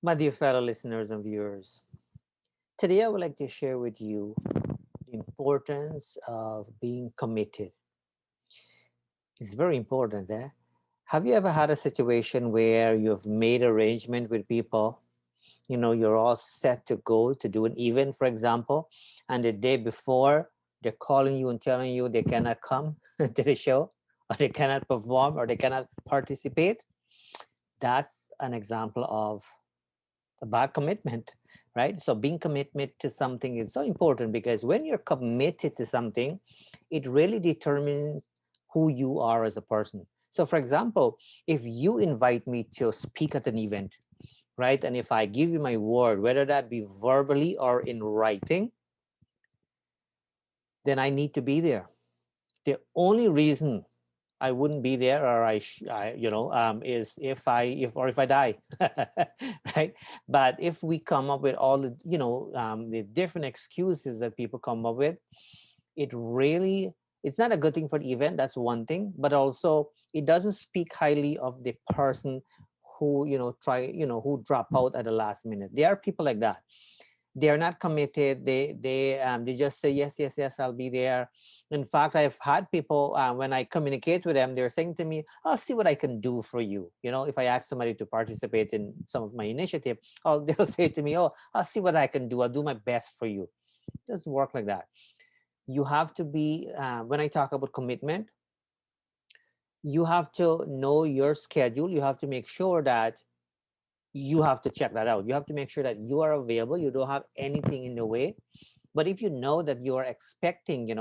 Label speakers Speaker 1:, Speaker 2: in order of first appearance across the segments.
Speaker 1: My dear fellow listeners and viewers, today I would like to share with you the importance of being committed. It's very important. Have you ever had a situation where you've made arrangement with people? You're all set to go to do an event, for example, and the day before they're calling you and telling you they cannot come to the show, or they cannot perform, or they cannot participate. That's an example of about commitment, right? So being committed to something is so important because when you're committed to something, it really determines who you are as a person. So for example, if you invite me to speak at an event, right, and if I give you my word, whether that be verbally or in writing, then I need to be there. The only reason I wouldn't be there, or is if I die, right? But if we come up with all the, the different excuses that people come up with, it really, it's not a good thing for the event. That's one thing, but also it doesn't speak highly of the person who, who drop out at the last minute. There are people like that. They are not committed. They just say yes, yes, yes, I'll be there. In fact, I've had people, when I communicate with them, they're saying to me, I'll see what I can do for you. If I ask somebody to participate in some of my initiative, they'll say to me, oh, I'll see what I can do, I'll do my best for you. It doesn't work like that. You have to be, when I talk about commitment, you have to know your schedule. You have to make sure that you have to check that out. You have to make sure that you are available, you don't have anything in the way. But if you know that you are expecting,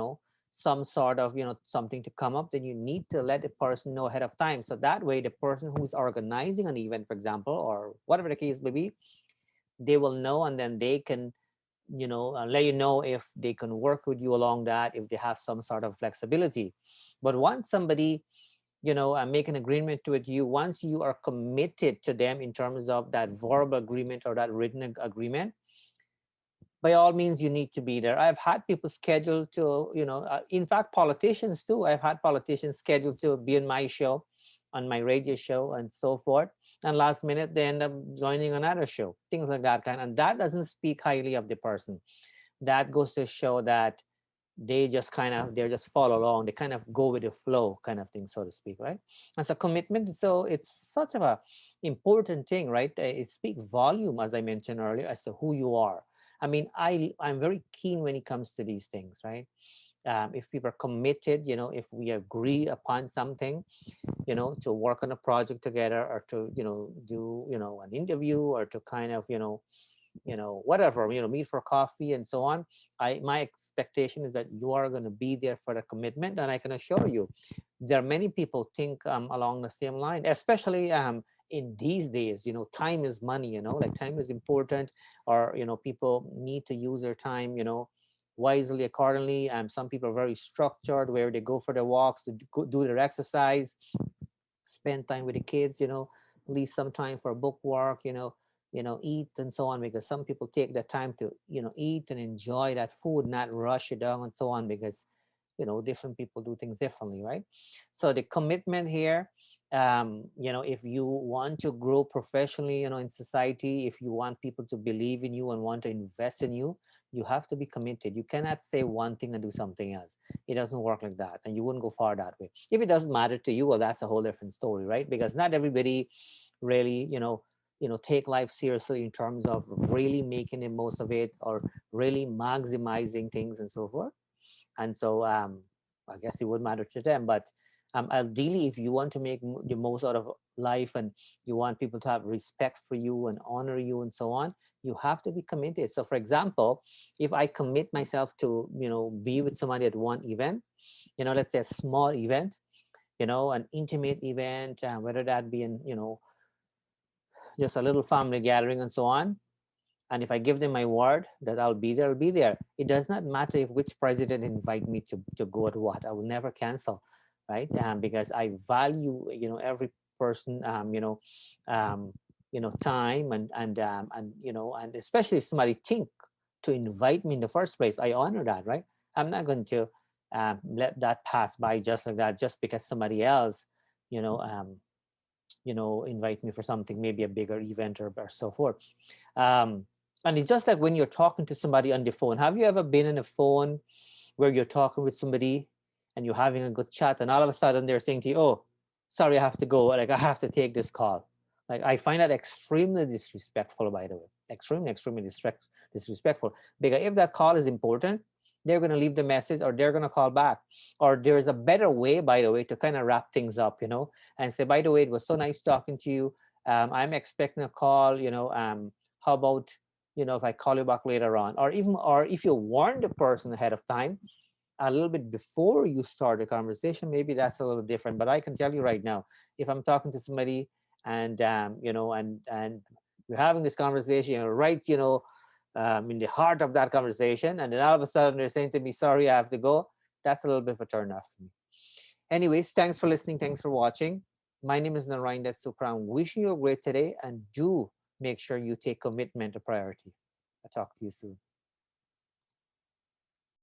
Speaker 1: some sort of, something to come up, then you need to let the person know ahead of time. So that way, the person who's organizing an event, for example, or whatever the case may be, they will know, and then they can, let you know if they can work with you along that, if they have some sort of flexibility. But once somebody, make an agreement with you, once you are committed to them in terms of that verbal agreement or that written agreement, by all means you need to be there. I've had people scheduled to, in fact politicians too, I've had politicians scheduled to be on my show, on my radio show and so forth, and last minute they end up joining another show, things like that kind. And that doesn't speak highly of the person. That goes to show that they're just follow along, they kind of go with the flow kind of thing, so to speak, right? As a commitment, so it's such of a important thing, right? It speaks volume, as I mentioned earlier, as to who you are. I mean, I'm very keen when it comes to these things, right? If people are committed, if we agree upon something, to work on a project together, or to, do, an interview, or to kind of, whatever, meet for coffee and so on. My expectation is that you are going to be there for the commitment, and I can assure you there are many people think, along the same line, especially, in these days. Time is money, like time is important, or, people need to use their time, wisely, accordingly. Some people are very structured, where they go for their walks, to do their exercise, spend time with the kids, leave some time for book work, eat and so on, because some people take the time to, eat and enjoy that food, not rush it down and so on, because, different people do things differently, right? So the commitment here, if you want to grow professionally, in society, if you want people to believe in you and want to invest in you, you have to be committed. You cannot say one thing and do something else. It doesn't work like that, and you wouldn't go far that way. If it doesn't matter to you, well, that's a whole different story, right? Because not everybody really, take life seriously in terms of really making the most of it, or really maximizing things and so forth. And so, I guess it would matter to them. But, ideally, if you want to make the most out of life, and you want people to have respect for you and honor you and so on, you have to be committed. So for example, if I commit myself to, be with somebody at one event, let's say a small event, an intimate event, whether that be in, just a little family gathering and so on. And if I give them my word that I'll be there, I'll be there. It does not matter if which president invite me to go to what. I will never cancel, right? Because I value, every person, um, time, and and especially if somebody think to invite me in the first place, I honor that, right? I'm not going to, let that pass by just like that, just because somebody else, you know, um, invite me for something, maybe a bigger event or so forth. Um, and it's just like when you're talking to somebody on the phone. Have you ever been on a phone where you're talking with somebody and you're having a good chat, and all of a sudden they're saying to you, "Oh, sorry, I have to go. Like I have to take this call." Like I find that extremely disrespectful, by the way. Extremely disrespectful. Because if that call is important, they're going to leave the message or they're going to call back. Or there's a better way, by the way, to kind of wrap things up, and say, by the way, it was so nice talking to you. I'm expecting a call, how about, if I call you back later on? Or if you warn the person ahead of time, a little bit before you start a conversation, maybe that's a little different. But I can tell you right now, if I'm talking to somebody and and we're having this conversation, right, in the heart of that conversation, and then all of a sudden they're saying to me, "Sorry, I have to go." That's a little bit of a turn off for me. Anyways, thanks for listening. Thanks for watching. My name is Narayan Supram. Wishing you a great today, and do make sure you take commitment a priority. I'll talk to you soon.